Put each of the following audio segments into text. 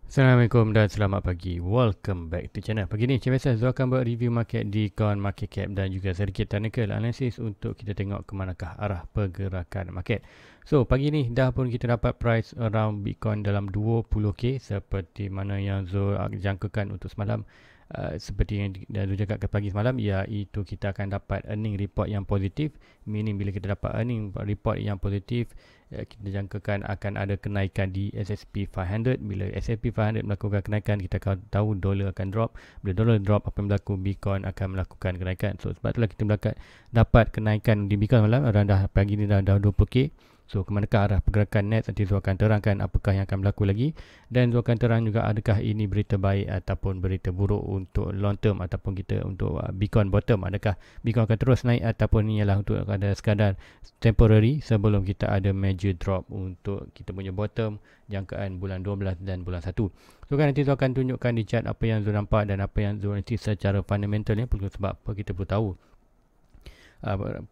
Assalamualaikum dan selamat pagi. Welcome back to channel. Pagi ni macam biasa Zul akan buat review market di Coin Market Cap dan juga sedikit technical analysis untuk kita tengok ke manakah arah pergerakan market. So pagi ni dah pun kita dapat price around Bitcoin dalam 20k seperti mana yang Zul jangkakan untuk semalam. Seperti yang dah cakap ke pagi semalam, iaitu kita akan dapat earning report yang positif. Meaning bila kita dapat earning report yang positif, kita jangkakan akan ada kenaikan di S&P 500. Bila S&P 500 melakukan kenaikan, kita akan tahu dolar akan drop. Bila dolar drop, apa yang berlaku? Bitcoin akan melakukan kenaikan. So sebab itulah kita dapat kenaikan di Bitcoin malam. Dah pagi ni dah 20k. So ke manakah arah pergerakan next, nanti Zul akan terangkan apakah yang akan berlaku lagi. Dan Zul akan terang juga adakah ini berita baik ataupun berita buruk untuk long term ataupun kita untuk Bitcoin bottom. Adakah Bitcoin akan terus naik ataupun ini ialah untuk ada sekadar temporary sebelum kita ada major drop untuk kita punya bottom jangkaan bulan 12 dan bulan 1. So kan nanti Zul akan tunjukkan di chart apa yang Zul nampak dan apa yang Zul nanti secara fundamentalnya sebab apa kita perlu tahu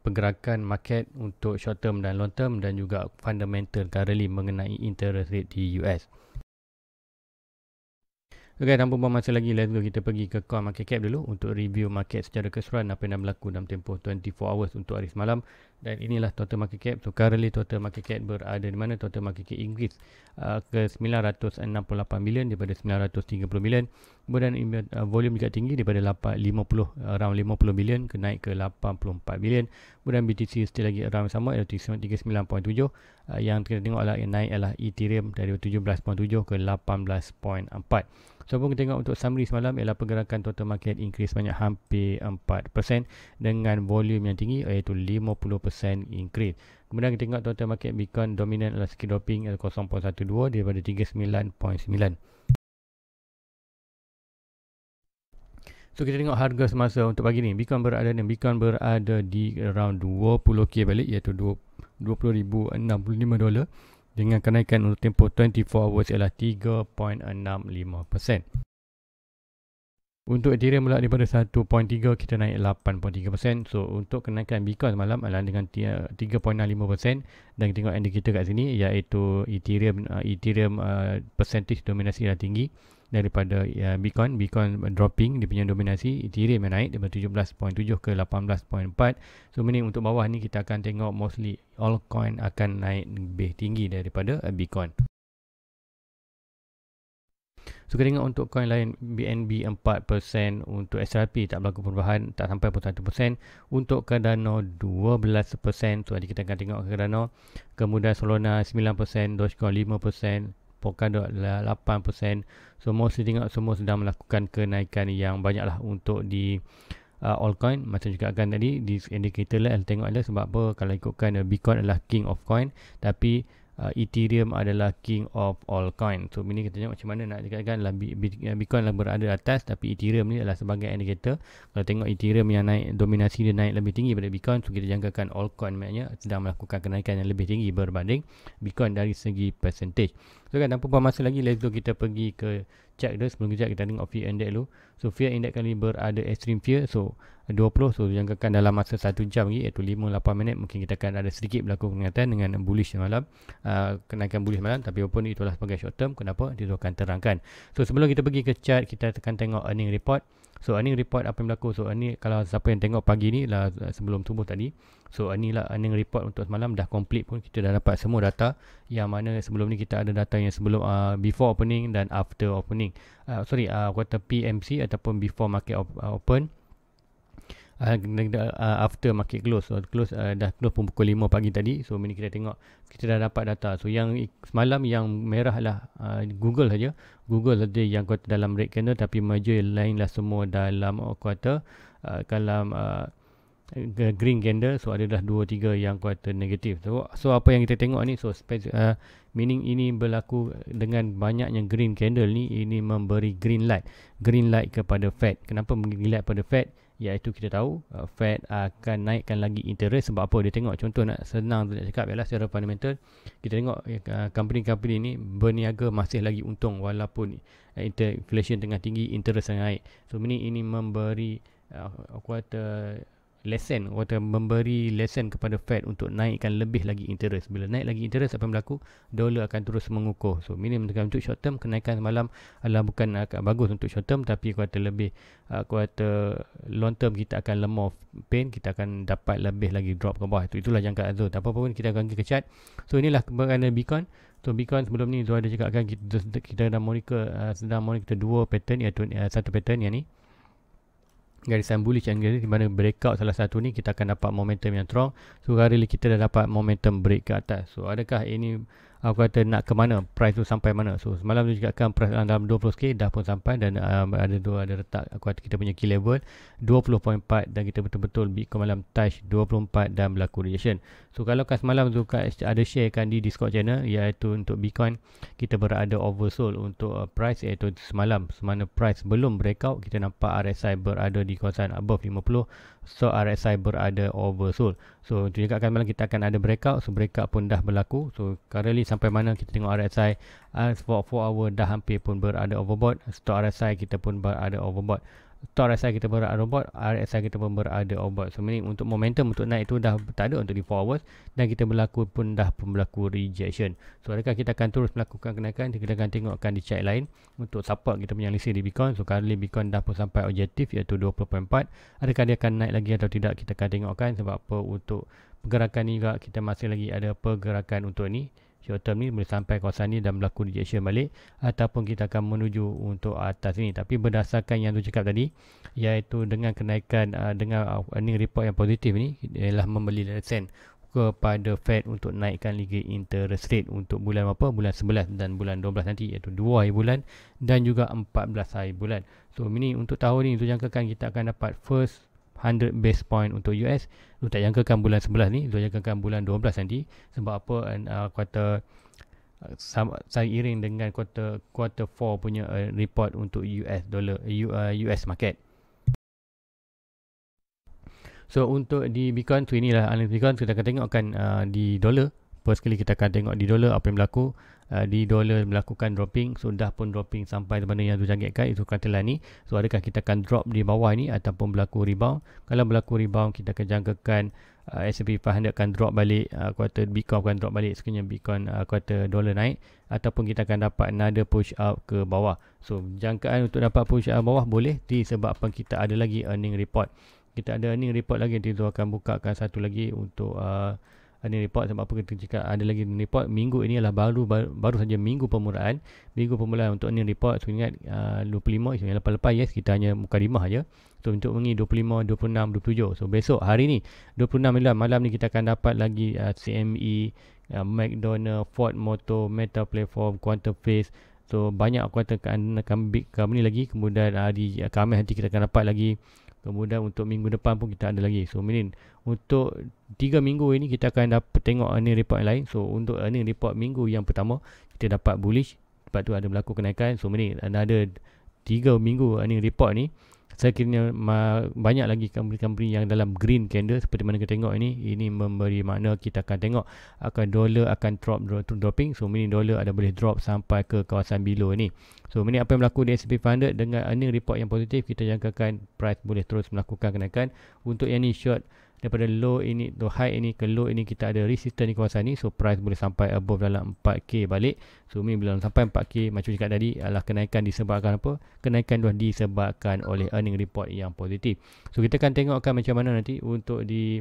pergerakan market untuk short term dan long term dan juga fundamental currently mengenai interest rate di US. Okay, tanpa buang masa lagi, let's go kita pergi ke Coin Market Cap dulu untuk review market secara keseluruhan apa yang dah berlaku dalam tempoh 24 hours untuk hari semalam. Dan inilah total market cap. So currently total market cap berada di mana? Total market cap increase ke 968 bilion daripada 930 bilion. Kemudian volume juga tinggi daripada 50 around 50 bilion ke naik ke 84 bilion. Kemudian BTC still lagi around sama iaitu 39.7. Yang kita tengok adalah yang naik adalah Ethereum dari 17.7 ke 18.4. So pun kita tengok untuk summary semalam ialah pergerakan total market increase banyak hampir 4% dengan volume yang tinggi iaitu 50% increase. Kemudian kita tengok total market Bitcoin dominant adalah sikit dropping 0.12 daripada 39.9. So kita tengok harga semasa untuk pagi ni. Bitcoin berada di around 20k balik iaitu $20,065 dengan kenaikan untuk tempoh 24 hours ialah 3.65%. Untuk Ethereum pula daripada 1.3 kita naik 8.3%. So untuk kenaikan Bitcoin semalam adalah dengan 3.65%. Dan kita tengok indikator kat sini iaitu Ethereum percentage dominasi dah tinggi daripada Bitcoin. Bitcoin dropping dia punya dominasi, Ethereum yang naik daripada 17.7 ke 18.4. So meaning untuk bawah ni kita akan tengok mostly altcoin akan naik lebih tinggi daripada Bitcoin. So kita tengok untuk coin lain, BNB 4%, untuk SRP tak berlaku perubahan, tak sampai pun 1%. Untuk Cardano 12%, so nanti kita akan tengok Cardano. Kemudian Solana 9%, Dogecoin 5%, Polkadot 8%. So mostly tengok semua sedang melakukan kenaikan yang banyak lah untuk di altcoin. Macam juga akan tadi di indicator lah tengok adalah sebab apa, kalau ikutkan Bitcoin adalah king of coin, tapi Ethereum adalah king of all coin. So ini kita tengok macam mana nak dikatakan Bitcoin lah berada atas, tapi Ethereum ni adalah sebagai indicator. Kalau tengok Ethereum yang naik, dominasi dia naik lebih tinggi daripada Bitcoin, so kita jangkakan all coin maknanya sedang melakukan kenaikan yang lebih tinggi berbanding Bitcoin dari segi percentage. So kan tanpa buang masa lagi, let's go kita pergi ke chart dia. Sebelum kita tengok fear index dulu. So fear index kali berada extreme fear, so 20, so jangkakan dalam masa 1 jam lagi iaitu 5-8 minit mungkin kita akan ada sedikit berlaku peningkatan dengan bullish malam, kenaikan bullish malam. Tapi walaupun itulah sebagai short term, kenapa dia akan terangkan. So sebelum kita pergi ke chart, kita akan tengok earning report. So earning report apa yang berlaku. So ini kalau siapa yang tengok pagi ni lah sebelum subuh tadi, so inilah earning report untuk semalam dah complete pun. Kita dah dapat semua data yang mana sebelum ni kita ada data yang sebelum before opening dan after opening, kata PMC ataupun before market open, after market close. So dah close pun pukul 5 pagi tadi. So ini kita tengok kita dah dapat data. So yang semalam yang merah lah Google saja. Google saja yang kuartal dalam red candle, tapi major lain lah semua dalam kuartal dalam green candle. So ada dah 2-3 yang kuartal negatif. So apa yang kita tengok ni, so meaning ini berlaku dengan banyaknya green candle ni, ini memberi green light kepada Fed. Kenapa green light pada Fed? Iaitu kita tahu Fed akan naikkan lagi interest. Sebab apa? Dia tengok, contoh nak senang nak cakap ialah secara fundamental, kita tengok company-company ni berniaga masih lagi untung walaupun inflation tengah tinggi, interest tengah naik. So ini memberi kuartal lesen, kata memberi lesen kepada Fed untuk naikkan lebih lagi interest. Bila naik lagi interest, apa yang berlaku? Dolar akan terus mengukuh. So minimum untuk short term, kenaikan semalam adalah bukan bagus untuk short term, tapi kata lebih kata long term kita akan lemah pain, kita akan dapat lebih lagi drop ke bawah. Itulah jangka Azul. Tak apa-apa pun kita akan ke chart. So inilah berkenaan Bitcoin. So Bitcoin sebelum ni Zul ada cakapkan kita dah monitor sedang monitor dua pattern, iaitu satu pattern yang ni garisan bullish and di mana breakout salah satu ni kita akan dapat momentum yang strong. So hari ni kita dah dapat momentum break ke atas. So adakah ini aku kata nak ke mana, price tu sampai mana? So semalam tu cakapkan price dalam 20k dah pun sampai, dan ada letak aku kata kita punya key level 20.4, dan kita betul-betul Bitcoin malam touch 24 dan berlaku rejection. So kalau kan semalam tu ada share kan di Discord channel, iaitu untuk Bitcoin kita berada oversold untuk price, iaitu semalam semana price belum breakout kita nampak RSI berada di kawasan above 50, so RSI berada oversold. So tu juga kan malam kita akan ada breakout. So breakout pun dah berlaku. So currently sampai mana kita tengok RSI for 4 hour dah hampir pun berada overbought. Stop RSI kita pun berada overbought. Stop RSI kita berada overbought, RSI kita pun berada overbought. So ini untuk momentum untuk naik itu dah tak ada untuk di 4 hours, dan kita berlaku pun dah pun berlaku rejection. So adakah kita akan terus melakukan kenaikan? Kita akan tengokkan di chart lain untuk support kita punya lisi di Bitcoin. So currently Bitcoin dah pun sampai objektif iaitu 20.4. Adakah dia akan naik lagi atau tidak? Kita akan tengokkan. Sebab apa, untuk pergerakan ni juga kita masih lagi ada pergerakan untuk ni short term ni boleh sampai kawasan ni dan berlaku rejection balik, ataupun kita akan menuju untuk atas ni. Tapi berdasarkan yang tu cakap tadi, iaitu dengan kenaikan dengan earning report yang positif ni ialah membeli lesen kepada Fed untuk naikkan lagi interest rate untuk bulan apa? Bulan 11 dan bulan 12 nanti, iaitu 2 hari bulan dan juga 14 hari bulan. So ini untuk tahun ni tu jangkakan kita akan dapat first 100 base point untuk US. Lu tak jangkakan bulan 11 ni, lu jangkakan bulan 12 nanti. Sebab apa? Kuartal seiring dengan quarter 4 punya report untuk US dollar, US market. So untuk di Bitcoin tu inilah analis Bitcoin, kita akan tengokkan di dolar. First kali kita akan tengok di dolar apa yang berlaku. Di dolar melakukan dropping, sudah pun dropping sampai mana yang tu jangkitkan, itu katalah ni. So adakah kita akan drop di bawah ni ataupun berlaku rebound? Kalau berlaku rebound, kita akan jangkakan S&P 500 akan drop balik, kuartal Bitcoin akan drop balik sekiranya Bitcoin kuartal dolar naik, ataupun kita akan dapat another push up ke bawah. So jangkaan untuk dapat push up bawah boleh disebabkan kita ada lagi earning report. Kita ada earning report lagi, nanti tu akan bukakan satu lagi untuk earning report. Sebab apa kita cakap ada lagi earning report. Minggu ini adalah baru saja minggu permulaan untuk earning report. So ingat 25 yang lepas-lepas yes kita hanya mukadimah aja. So untuk mengi 25, 26, 27. So besok hari ni 26 malam ni kita akan dapat lagi CME, McDonald, Ford Motor, Meta Platform, Quantum Phase. So banyak kuartal big company lagi. Kemudian di Khamis nanti kita akan dapat lagi. Kemudian untuk minggu depan pun kita ada lagi. So meaning untuk 3 minggu ini kita akan dapat tengok earning report yang lain. So untuk earning report minggu yang pertama kita dapat bullish, sebab tu ada berlaku kenaikan. So meaning ada 3 minggu earning report ni, sekiranya banyak lagi company-company yang dalam green candle seperti mana kita tengok ini memberi makna kita akan tengok akan dolar akan dropping. So meaning dolar ada boleh drop sampai ke kawasan below ni. So ini apa yang berlaku di S&P 500 dengan earning report yang positif, kita jangkakan price boleh terus melakukan kenaikan. Untuk yang ni short, daripada low ini to high ini ke low ini kita ada resistance di kawasan ni. So price boleh sampai above dalam 4k balik. So ini bila sampai 4k, macam cakap tadi, adalah kenaikan disebabkan apa? Kenaikan tu disebabkan oleh earning report yang positif. So kita akan tengokkan macam mana nanti untuk di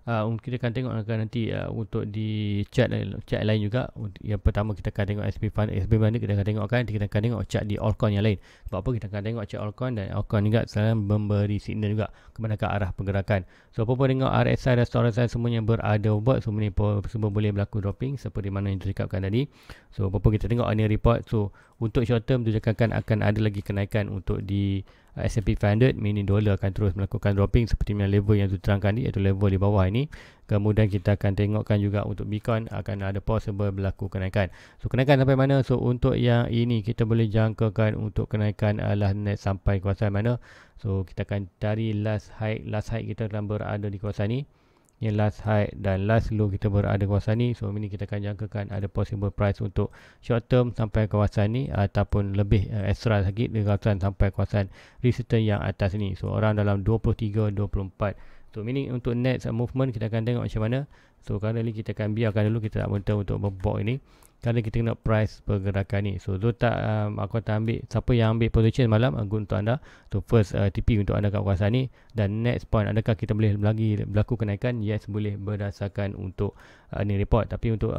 kita akan tengok nanti untuk di chart lain juga. Yang pertama kita akan tengok SP 500, kita akan tengokkan, kita akan tengok chart di altcoin yang lain. Sebab apa? Kita akan tengok chart altcoin, dan altcoin juga selalu memberi signal juga kepada ke arah pergerakan. So apa-apa tengok RSI dan RSI semuanya berada overbought. So ini semua boleh berlaku dropping seperti mana yang dicakapkan tadi. So apa-apa kita tengok earning report. So untuk short term tu cakapkan akan ada lagi kenaikan untuk di S&P 500, meaning dolar akan terus melakukan dropping seperti mana level yang diterangkan ni, iaitu level di bawah ini. Kemudian kita akan tengokkan juga untuk Bitcoin akan ada possible berlaku kenaikan. So kenaikan sampai mana? So untuk yang ini kita boleh jangkakan untuk kenaikan adalah net sampai kawasan mana. So kita akan cari last high kita akan berada di kawasan ni. yang last high dan last low kita berada kawasan ni. So ini kita akan jangkakan ada possible price untuk short term sampai kawasan ni ataupun lebih extra lagi di kawasan sampai kawasan resistance yang atas ni. So orang dalam 23, 24. So meaning untuk next movement kita akan tengok macam mana. So currently kita akan biarkan dulu, kita tak mentah untuk berbok ini kerana kita tengok price pergerakan ni. So tak aku akan ambil siapa yang ambil position malam good untuk anda. So first TP untuk anda kat kawasan ni. Dan next point, adakah kita boleh lagi berlaku kenaikan? Yes, boleh berdasarkan untuk ni report. Tapi untuk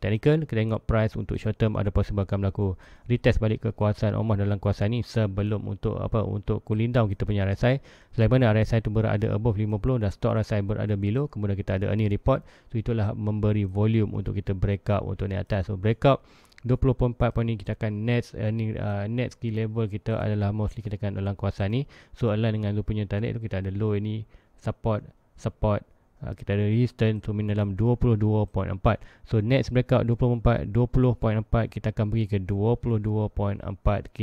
technical kita tengok price untuk short term ada possible akan berlaku retest balik ke kawasan omah dalam kawasan ni sebelum untuk untuk cooling down kita punya RSI. Selain mana RSI tu berada above 50 dan stock RSI berada below, kemudian kita ada earning report. So itulah memberi volume untuk kita break up untuk ni atas. So break up 20.4 point ni kita akan next key level kita adalah mostly kita akan dalam kawasan ni. So align dengan lu punya target tu, kita ada low ini support, kita ada resistance tu dalam 22.4. So next breakout 20.4 kita akan pergi ke 22.4k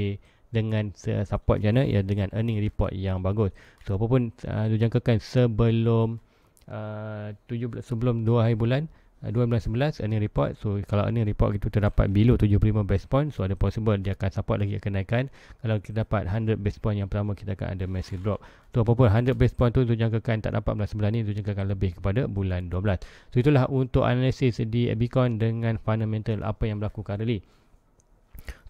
dengan support jana ya, dengan earning report yang bagus. So apapun dijangkakan sebelum 17 sebelum 2 hari bulan 12-11 earning report. So kalau earning report itu terdapat below 75 base point, so ada possible dia akan support lagi kenaikan. Kalau kita dapat 100 base point yang pertama, kita akan ada massive drop. So apapun 100 base point tu jangkakan tak dapat bulan 9 ni, jangkakan lebih kepada bulan 12. So itulah untuk analisis di Bitcoin dengan fundamental apa yang berlaku currently.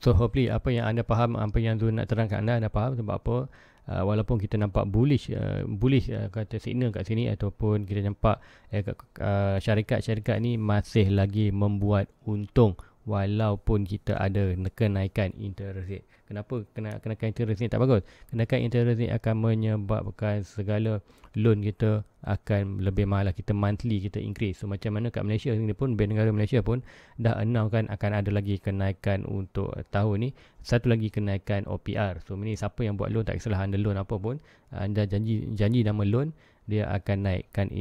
So hopefully apa yang anda faham, apa yang Zul nak terangkan anda faham sebab apa. Walaupun kita nampak bullish kata signal kat sini, ataupun kita nampak syarikat-syarikat ni masih lagi membuat untung walaupun kita ada kenaikan interest rate. Kenapa kenaikan interest rate tak bagus? Kenaikan interest rate akan menyebabkan segala loan kita akan lebih mahal, kita monthly kita increase. So macam mana kat Malaysia ni pun, Bank Negara Malaysia pun dah announce kan akan ada lagi kenaikan untuk tahun ni, satu lagi kenaikan OPR. So ini siapa yang buat loan, tak kisahlah anda loan apa pun, anda janji nama loan, dia akan naikkan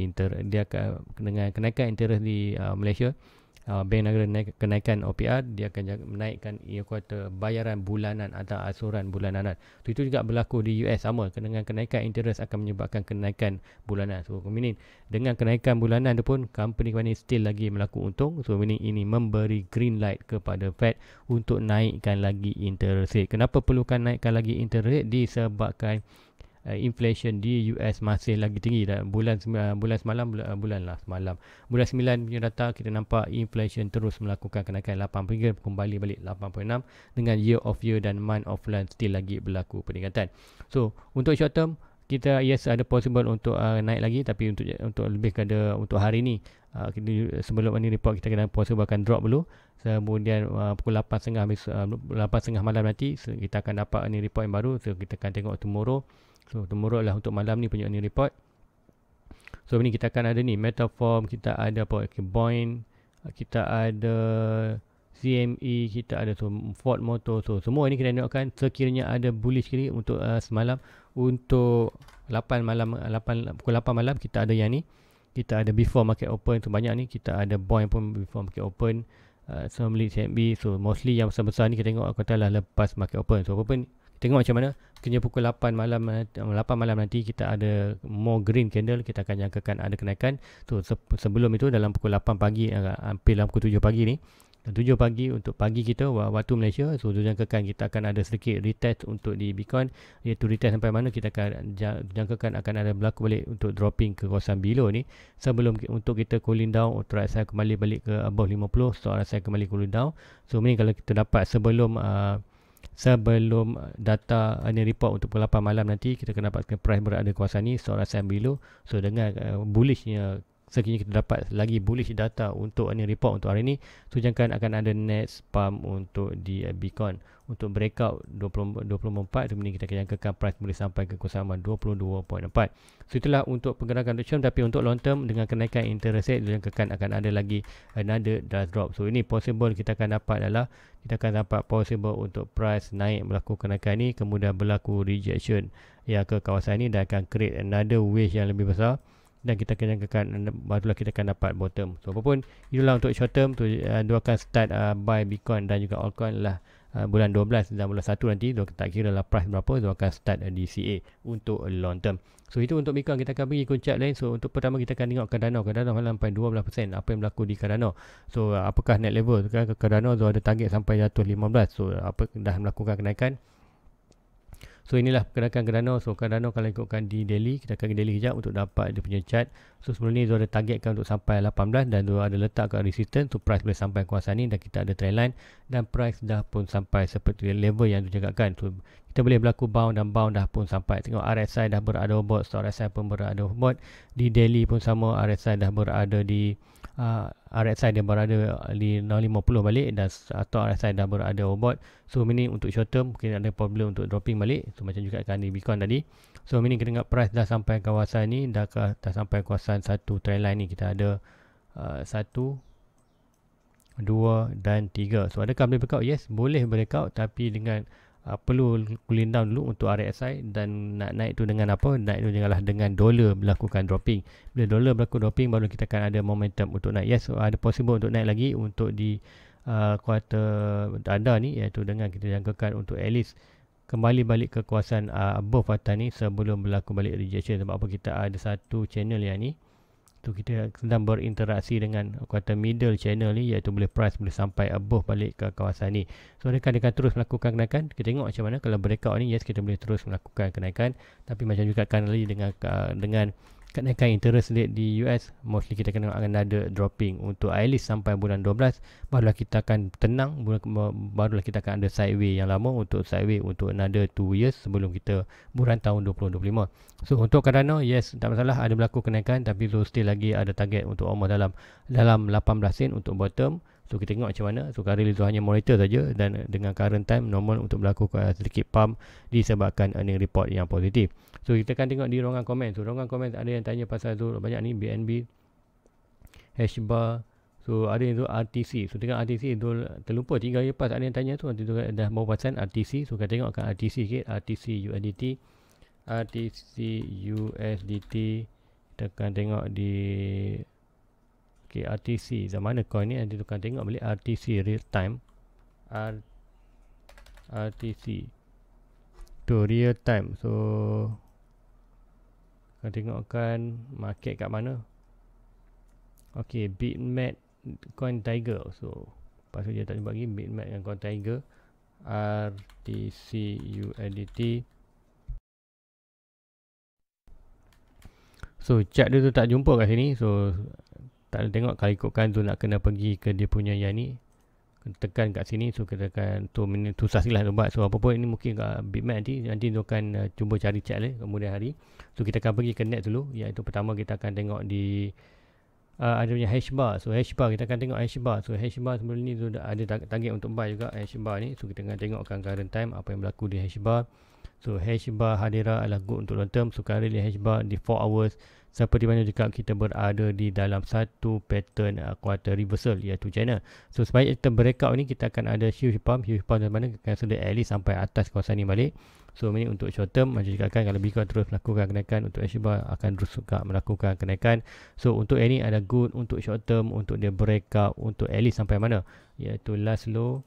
dia akan dengan kenaikan interest di Malaysia. Bank Negara kenaikan OPR, dia akan menaikkan kuota bayaran bulanan atau asuran bulanan. So itu juga berlaku di US sama, dengan kenaikan interest akan menyebabkan kenaikan bulanan. So meaning dengan kenaikan bulanan tu pun company still lagi berlaku untung. So meaning ini memberi green light kepada Fed untuk naikkan lagi interest rate. Kenapa perlukan naikkan lagi interest rate? Disebabkan inflation di US masih lagi tinggi. Dan bulan 9 punya data kita nampak inflation terus melakukan kenaikan 8%, kembali balik 8.6 dengan year of year dan month of month still lagi berlaku peningkatan. So untuk short term kita yes ada possible untuk naik lagi, tapi untuk lebih kepada untuk hari ni sebelum ini report kita kena possible akan drop dulu. Kemudian pukul 8.30 habis 8.30 malam nanti kita akan dapat ini report yang baru. So kita akan tengok tomorrow. So tomorrow lah untuk malam ni punya ni report. So ni kita akan ada ni Metaform, kita ada Boeing, kita ada CME, kita ada Ford Motor. So semua ni kita tengokkan sekiranya ada bullish kiri untuk semalam. Untuk pukul 8 malam kita ada yang ni. Kita ada before market open. So banyak ni kita ada Boeing pun before market open. Semua CME. So mostly yang besar-besar ni kita tengok katalah lepas market open. So apa pun tengok macam mana. Kena pukul 8 malam nanti kita ada more green candle, kita akan jangkakan ada kenaikan. So sebelum itu dalam pukul 8 pagi hampir dalam pukul 7 pagi ni, 7 pagi untuk pagi kita waktu Malaysia. So jangkakan kita akan ada sedikit retest untuk di Bitcoin, iaitu retest sampai mana kita akan jangkakan akan ada berlaku balik untuk dropping ke kawasan below ni sebelum untuk kita cooling down, untuk saya kembali balik ke above 50, so saya kembali cooling down. So ini kalau kita dapat sebelum data ini report untuk pukul 8 malam nanti, kita akan dapatkan price berada kawasan ni, so rasa below. So dengan bullishnya, sekiranya kita dapat lagi bullish data untuk ini report untuk hari ni, so jangkaan akan ada next pump untuk di Bitcoin untuk breakout 24. Kemudian kita akan jangkakan price boleh sampai ke kawasan 22.4. So itulah untuk pergerakan short term. Tapi untuk long term dengan kenaikan interest rate, jangkakan akan ada lagi another drop. So ini possible kita akan dapat adalah kita akan dapat possible untuk price naik berlaku kenaikan ni, kemudian berlaku rejection ya ke kawasan ni dan akan create another wave yang lebih besar, dan kita akan jangkakan barulah kita akan dapat bottom. So apapun itulah untuk short term tu, dua akan start buy Bitcoin dan juga altcoin lah bulan 12 dan bulan 1 nanti, so tak kira lah price berapa, so akan start DCA untuk long term. So itu untuk Bitcoin. Kita akan pergi ke chart lain. So untuk pertama kita akan tengok Cardano. Cardano malam sampai 12%. Apa yang berlaku di Cardano? So apakah net level? Cardano so ada target sampai jatuh 15. So apa dah melakukan kenaikan. So inilah pergerakan Cardano. So Cardano kalau ikutkan di daily, kita akan ke daily kejap untuk dapat dia punya chart. So sebelum ni Zul ada targetkan untuk sampai 18 dan Zul ada letak kat resistance. So price boleh sampai kawasan ni dan kita ada trend line dan price dah pun sampai seperti level yang Zul cakapkan. So kita boleh berlaku bound dan bound dah pun sampai. Tengok RSI dah berada overbought, stop RSI pun berada overbought. Di daily pun sama, RSI dah berada di RSI dia berada di 0.50 balik dan atau RSI dah berada overbought. So ini untuk short term mungkin ada problem untuk dropping balik. So macam juga kan di Bitcoin tadi. So ini kita tengok price dah sampai kawasan ni, dah sampai kawasan satu trend line ni. Kita ada 1, 2 dan 3. So adakah boleh breakout? Yes, boleh breakout tapi dengan perlu cooling down dulu untuk RSI dan nak naik tu dengan apa? Naik tu janganlah dengan dolar melakukan dropping. Bila dolar berlaku dropping baru kita akan ada momentum untuk naik. Yes, so ada possible untuk naik lagi untuk di kuartal anda ni, iaitu dengan kita jangkakan untuk at least kembali balik ke kawasan above atas ni sebelum berlaku balik rejection. Sebab apa? Kita ada satu channel yang ni tu kita sedang berinteraksi dengan kuartal middle channel ni, iaitu boleh price boleh sampai above balik ke kawasan ni. So dia akan terus melakukan kenaikan. Kita tengok macam mana kalau breakout ni. Yes, kita boleh terus melakukan kenaikan, tapi macam juga kan lagi dengan kenaikan interest rate di US, mostly kita akan ada dropping untuk at least sampai bulan 12. Barulah kita akan tenang, barulah kita akan ada sideway yang lama untuk sideway untuk another 2 years sebelum kita bulan tahun 2025. So untuk Cardano, yes, tak masalah ada berlaku kenaikan, tapi so still lagi ada target untuk almost dalam 18 sen untuk bottom. So kita tengok macam mana. So currently tu hanya monitor saja dan dengan current time normal untuk berlaku sedikit pump disebabkan earning report yang positif. So kita akan tengok di ruangan komen. So ruangan komen ada yang tanya pasal tu banyak ni BNB, Hashbar. So ada yang tu RTC. So tengok RTC tu terlupa 3 hari lepas ada yang tanya tu, nanti tu dah mau pasal RTC. So kita tengokkan RTC sikit. RTC USDT. RTC USDT. Kita akan tengok di okay, RTC zaman mana coin ni, nanti tu akan tengok balik RTC real time. RTC tu real time. So akan tengokkan market kat mana. Okay, Bitmat Coin Tiger. So pasal dia tak jumpa lagi Bitmat dengan Coin Tiger. RTC USDT. So chart dia tu tak jumpa kat sini. So tak ada tengok. Kalau ikutkan tu nak kena pergi ke dia punya yang ni, tekan kat sini. So kita akan tu susah silah tu buat. So apa pun ini mungkin kat Bitmat nanti tu akan cuba cari chart lah kemudian hari. So kita akan pergi ke net dulu, iaitu pertama kita akan tengok di ada punya Hashbar. So Hashbar kita akan tengok Hashbar. So Hashbar sebelum ni tu ada target untuk buy juga Hashbar ni. So kita akan tengokkan current time apa yang berlaku di Hashbar. So Hashbar Hadira adalah good untuk long term. So currently Hashbar di 4 hours seperti mana juga kita berada di dalam satu pattern quarter reversal, iaitu channel. So sebaik kita breakout ni kita akan ada huge pump dari mana akan sudah at least sampai atas kawasan ni balik. So ini untuk short term. Macam juga kan kalau Bitcoin terus melakukan kenaikan, untuk Hashbar akan terus juga melakukan kenaikan. So untuk ini ada good untuk short term, untuk dia breakout untuk at least sampai mana, iaitu last low,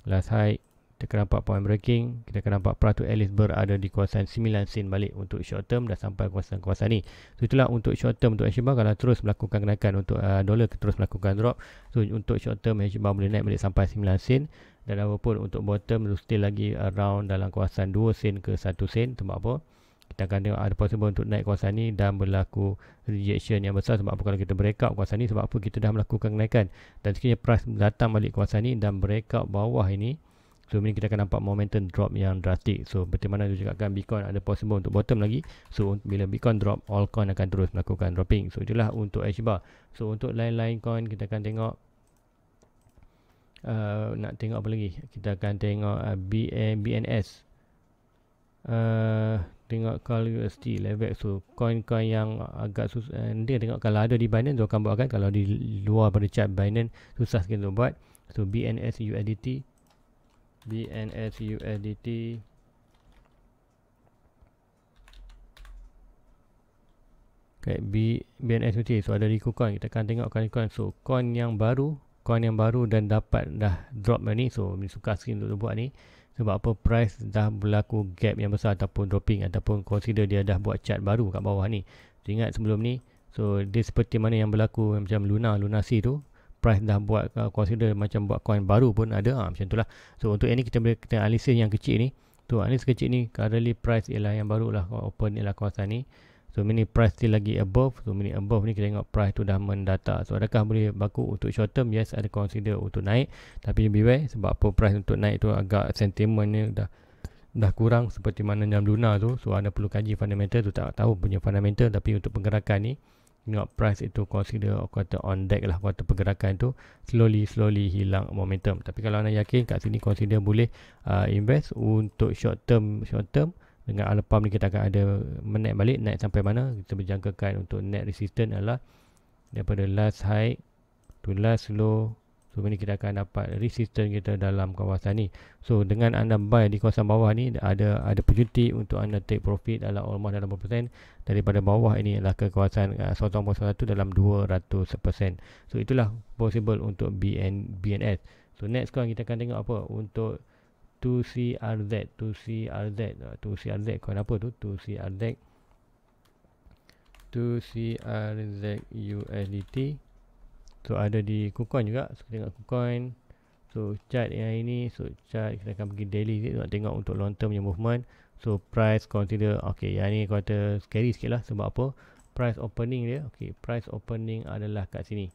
last high. Kita akan nampak point breaking. Kita akan nampak price tu at least berada di kawasan 9 sen balik untuk short term, dah sampai kawasan-kawasan ni. So itulah untuk short term untuk Hashbar. Kalau terus melakukan kenaikan untuk dolar terus melakukan drop. So untuk short term Hashbar boleh naik balik sampai 9 sen. Dan apapun untuk bottom tu still lagi around dalam kawasan 2 sen ke 1 sen. Sebab apa? Kita akan tengok ada possible untuk naik kawasan ni dan berlaku rejection yang besar. Sebab apa? Kalau kita breakout kawasan ni, sebab apa? Kita dah melakukan kenaikan dan sekiranya price datang balik kawasan ni dan breakout bawah ini, so ini kita akan nampak momentum drop yang drastik. So bagaimana tu juga kan Bitcoin ada possible untuk bottom lagi. So bila Bitcoin drop, all coin akan terus melakukan dropping. So itulah untuk Hashbar. So untuk lain-lain coin kita akan tengok nak tengok apa lagi. Kita akan tengok BNS. Tengok call USD level. So coin-coin yang agak susah, dia tengok kalau ada di Binance dia akan buatkan. Kalau di luar pada chart Binance susah sikit untuk buat. So BNS USDT. BNS USDT. Okay, BNS USDT. So ada Rico coin. Kita akan tengok coin. So coin yang baru coin yang baru dan dapat dah drop ni. So suka sikit untuk buat ni. Sebab apa, price dah berlaku gap yang besar ataupun dropping, ataupun consider dia dah buat chart baru kat bawah ni. So, ingat sebelum ni, so dia seperti mana yang berlaku macam Luna C tu, price dah buat consider macam buat coin baru pun ada, macam tu lah. So untuk ini kita boleh kita analisis yang kecil ni. Tu analisis kecil ni currently price ialah yang baru lah, open ialah kawasan ni. So mini price still lagi above. So mini above ni kita tengok price tu dah mendata. So adakah boleh berlaku untuk short term? Yes, ada consider untuk naik. Tapi beware, sebab apa, price untuk naik tu agak sentimennya dah kurang seperti mana jam Luna tu. So anda perlu kaji fundamental tu, tak tahu punya fundamental. Tapi untuk pergerakan ni, tengok price itu consider kata on deck lah, kata pergerakan tu slowly hilang momentum. Tapi kalau anda yakin, kat sini consider boleh invest untuk short term. Dengan Alpam ni kita akan ada menaik balik, naik sampai mana kita berjangkakan untuk net resistance adalah daripada last high to last low. So ini kita akan dapat resistance kita dalam kawasan ni. So dengan anda buy di kawasan bawah ni, ada opportunity untuk anda take profit dalam almost 80% daripada bawah ini adalah ke kawasan 1.1 dalam 200%. So itulah possible untuk BNS. So next sekarang kita akan tengok apa untuk 2CRZ. Coin apa tu? 2CRZ USDT. So ada di KuCoin juga. So kita tengok KuCoin. So chart yang ini, so chart kita akan pergi daily sikit, tengok untuk long term punya movement. So price consider, okay, yang ni kata scary sikit lah. Sebab apa? Price opening dia, okay, price opening adalah kat sini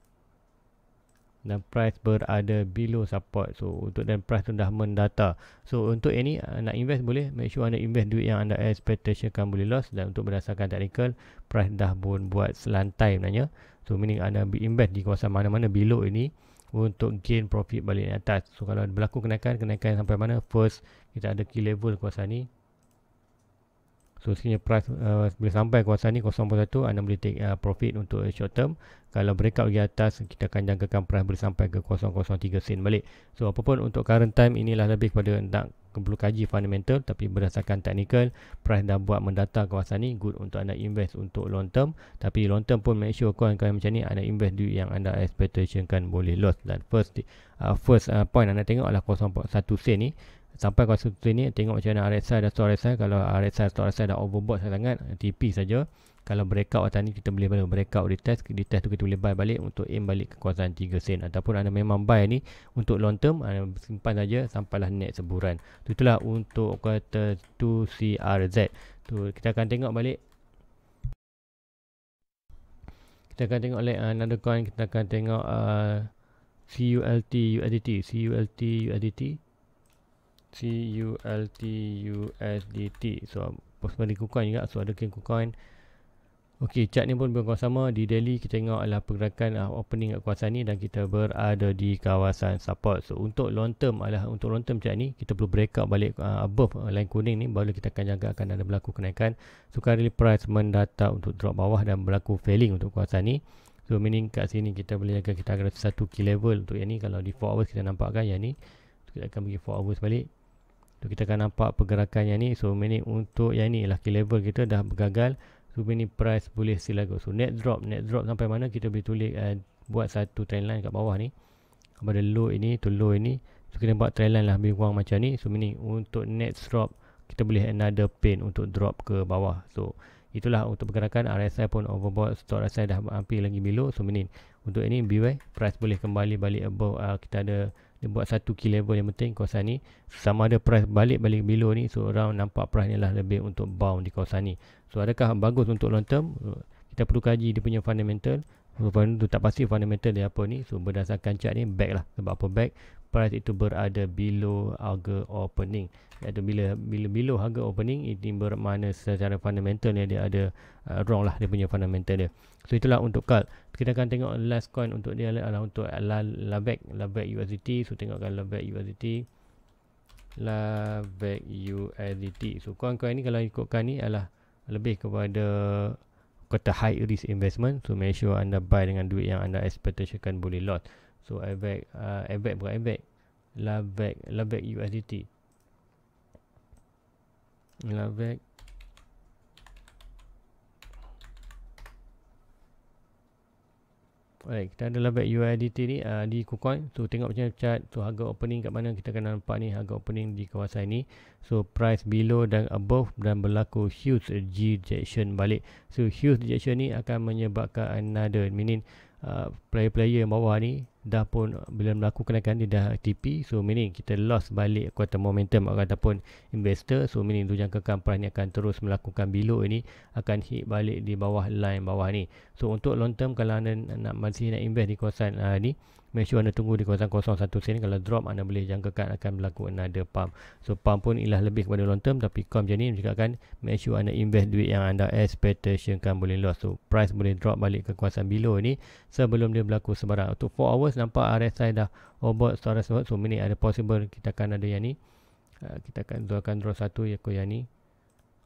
dan price berada below support. So untuk dan price tu dah mendata. So untuk ini nak invest boleh, make sure anda invest duit yang anda expectation kan boleh loss. Dan untuk berdasarkan technical, price dah pun buat selantai sebenarnya. So meaning anda invest di kawasan mana-mana below ini untuk gain profit balik atas. So kalau berlaku kenaikan sampai mana, first kita ada key level kawasan ni. So sebenarnya price boleh sampai kawasan ni 0.1, anda boleh take profit untuk short term. Kalau breakout pergi atas, kita akan jangkakan price boleh sampai ke 0.03 sen balik. So apapun untuk current time, inilah lebih kepada nak perlu kaji fundamental. Tapi berdasarkan technical, price dah buat mendata kawasan ni, good untuk anda invest untuk long term. Tapi long term pun make sure coin-coin macam ni anda invest duit yang anda expectation kan boleh loss. Dan first point anda tengok adalah 0.1 sen ni. Sampai kawasan ni, tengok macam mana RSI dan stop RSI. Kalau RSI dah overbought sangat, TP saja. Kalau breakout atas ni, kita boleh breakout di test tu kita boleh buy balik untuk aim balik ke kawasan 3 sen. Ataupun anda memang buy ni untuk long term, anda simpan saja sampailah net sebulan. Itulah untuk kata 2CRZ tu. Kita akan tengok balik, kita akan tengok another coin. Kita akan tengok CULT USDT. So possible di KuCoin juga. So ada KuCoin. Okey, chart ni pun berkuasa sama. Di daily kita tengok adalah pergerakan opening kat kawasan ni dan kita berada di kawasan support. So untuk long term chart ni kita perlu breakout balik above line kuning ni, baru kita akan jaga akan ada berlaku kenaikan. So currently price mendata untuk drop bawah dan berlaku failing untuk kawasan ni. So meaning kat sini kita boleh jaga, kita akan ada satu key level untuk yang ni. Kalau di 4 hours kita nampakkan yang ni, kita akan pergi 4 hours balik. So kita akan nampak pergerakan yang ni. So meaning untuk yang ni lah key level kita dah bergagal. So meaning price boleh still lagu. So net drop sampai mana kita boleh tulis buat satu trend line kat bawah ni, pada low ini to low ini. So kita buat trend line lah lebih kurang macam ni. So meaning untuk net drop kita boleh another pain untuk drop ke bawah. So itulah untuk pergerakan. RSI pun overbought, stop RSI dah hampir lagi below. So meaning untuk ini beware, price boleh kembali balik above. Kita ada dia buat satu key level yang penting kawasan ni. Sama ada price balik below ni, so around nampak price ni lah lebih untuk bound di kawasan ni. So adakah bagus untuk long term? Kita perlu kaji dia punya fundamental. So tak pasti fundamental dia apa ni. So berdasarkan chart ni back lah. Sebab apa back? Price itu berada below harga opening. Iaitu bila below harga opening, ini bermakna secara fundamental dia ada wrong lah dia punya fundamental dia. So itulah untuk CAL. Kita akan tengok last coin untuk dia adalah untuk LAVEC USDT. So tengokkan LAVEC USDT. So coin-coin ni kalau ikutkan ni adalah lebih kepada kata high risk investment. So make sure anda buy dengan duit yang anda expectation kan boleh loss. So LAVEC USDT. LAVEC Alright, kita ada level USDT ni di KuCoin. So tengok macam chart. So harga opening kat mana, kita akan nampak ni harga opening di kawasan ni. So price below dan above dan berlaku huge rejection balik. So huge rejection ni akan menyebabkan another, meaning player-player yang bawah ni dah pun bila berlaku kenaikan dia dah TP. So meaning kita lost balik kuatan momentum ataupun investor. So meaning tu jangkakan price ni akan terus melakukan below ini, akan hit balik di bawah line bawah ni. So untuk long term, kalau anda masih nak invest di kawasan ni, make sure anda tunggu di kawasan 01 sen. Kalau drop, anda boleh jangkakan akan berlaku another pump. So pump pun ialah lebih kepada long term, tapi com macam ni menunjukkan make sure anda invest duit yang anda expectation kan boleh loss. So price boleh drop balik ke kawasan below ni sebelum dia berlaku sebarang. Untuk 4 hours nampak RSI dah overbought storage. So meaning ada possible kita akan ada yang ni, kita akan draw satu yang ni.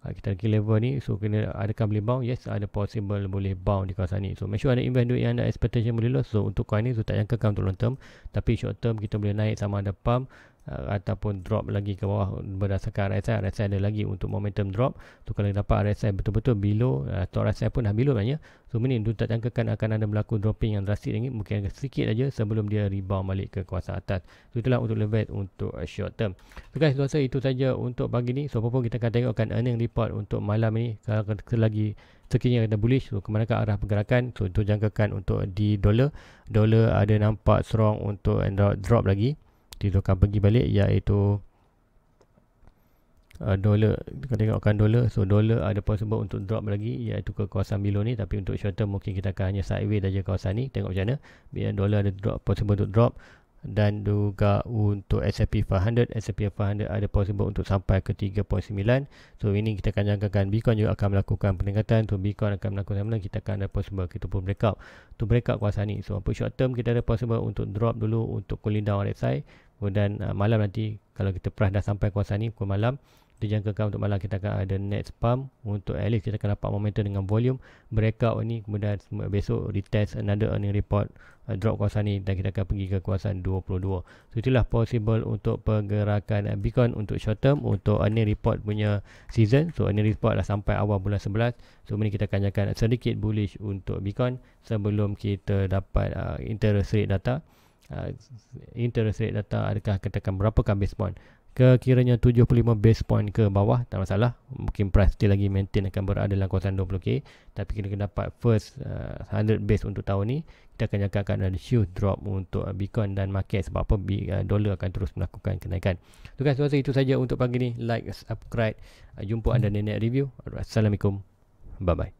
Kita lagi level ni, so kena adakah boleh bound? Yes, ada possible boleh bound di kawasan ni. So make sure ada invest duit yang ada expectation boleh loss. So untuk coin ni, so tak jangkakan untuk long term, tapi short term kita boleh naik sama ada pump ataupun drop lagi ke bawah berdasarkan RSI. RSI ada lagi untuk momentum drop. So kalau dapat RSI betul-betul below, atau RSI pun dah below sebenarnya, so ini tak jangkakan akan ada berlaku dropping yang drastik lagi, mungkin sedikit aja sebelum dia rebound balik ke kawasan atas. So itulah untuk level untuk short term. So guys, rasa itu saja untuk pagi ni. So apa-apa kita akan tengokkan earning report untuk malam ni. Kalau lagi sekiranya ada bullish, so kemanakah arah pergerakan. So itu jangkakan untuk di dolar. Dolar ada nampak strong untuk drop lagi. Kita akan pergi balik, iaitu dolar. Kita tengokkan dolar. So dolar ada possible untuk drop lagi, iaitu ke kawasan below ni. Tapi untuk short term mungkin kita akan hanya sideways saja kawasan ni. Tengok macam mana. Biar dolar ada drop, possible untuk drop. Dan juga untuk S&P 500, S&P 500 ada possible untuk sampai ke 3.9. So ini kita akan jangkakan Bitcoin juga akan melakukan peningkatan. So Bitcoin akan melakukan mana, kita akan ada possible kita pun breakout to breakout kawasan ni. So untuk short term kita ada possible untuk drop dulu untuk cooling down RSI. Kemudian malam nanti kalau kita price dah sampai kawasan ni pukul malam, dijangkakan untuk malam kita akan ada next pump untuk at least kita akan dapat momentum dengan volume breakout ni. Kemudian besok retest another earning report, drop kawasan ni dan kita akan pergi ke kawasan 22. So itulah possible untuk pergerakan Bitcoin untuk short term untuk earning report punya season. So earning report dah sampai awal bulan 11. So ini kita akan jangkakan sedikit bullish untuk Bitcoin sebelum kita dapat interest rate data. Interest rate data adakah katakan berapakah base point, kekiranya 75 base point ke bawah tak masalah, mungkin price still lagi maintain akan berada dalam kawasan 20k. Tapi kita kena dapat first 100 base untuk tahun ni, kita akan jangkakan ada huge drop untuk Bitcoin dan market. Sebab apa? Dolar akan terus melakukan kenaikan. So guys, rasa itu saja untuk pagi ni. Like, subscribe, jumpa anda di next review. Assalamualaikum, bye bye.